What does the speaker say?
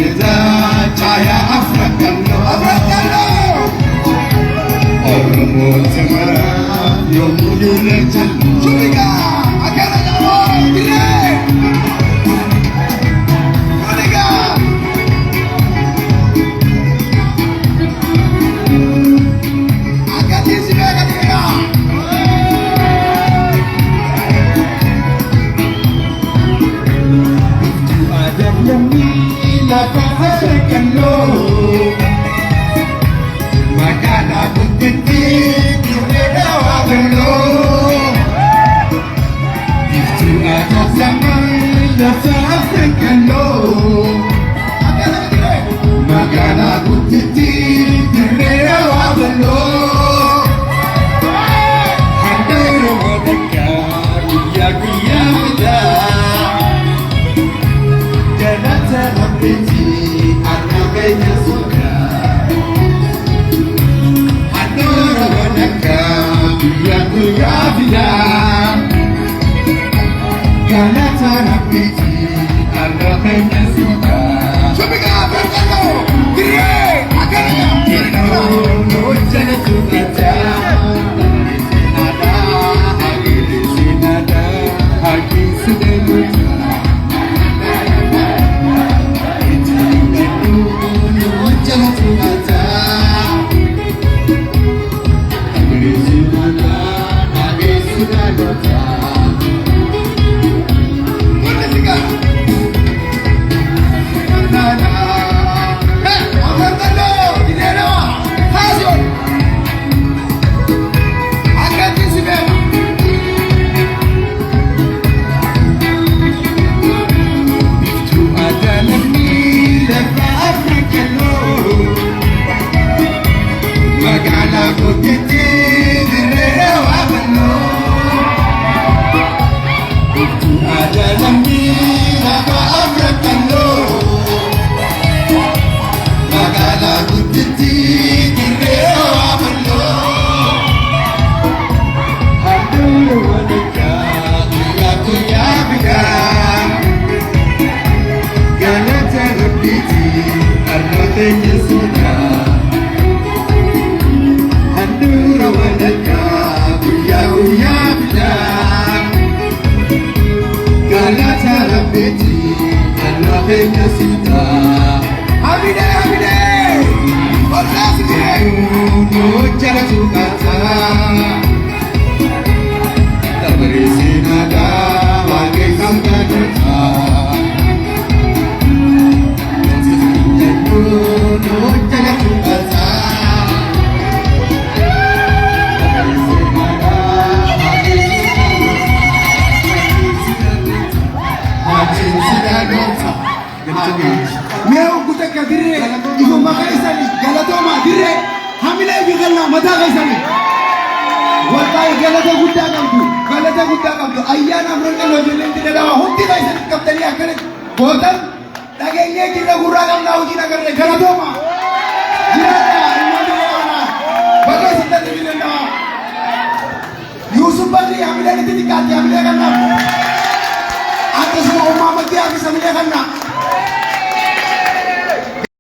geza cahaya Afrikano Oromo Samara Yomudu Legend Subiga Akara Jalo Dire Subiga Akati Sibiga Dire Afrikano Magana Bukiti Direda Wagalo Itu ada zaman Dasa Afrikano Magana Bukiti Direda Wagalo Handai Rodeka Iya Mida Janata Napiti Anaknya suka Adoro Wanaka Biyaku ya bilang Janata Napiti Anaknya suka Subiga Afrikano Dire Agarnya Dire No Jana Sukata Sinada Hagi Sinada Hagi Sudeluta Meu kutaka dire igo makaisani galatoma dire hamile bigalla mata kaisani wallahi galata gudda kamdu ayyana mrangalo jelen dire dawa hundi kaisani kaptani akare botan dagenge kira gurra kam na ujina karne galatoma jirata imani wana bagai sinta dire na Yusuf Bakri hamile ni tikati hamile kanna atas mo umamati aki hamile kanna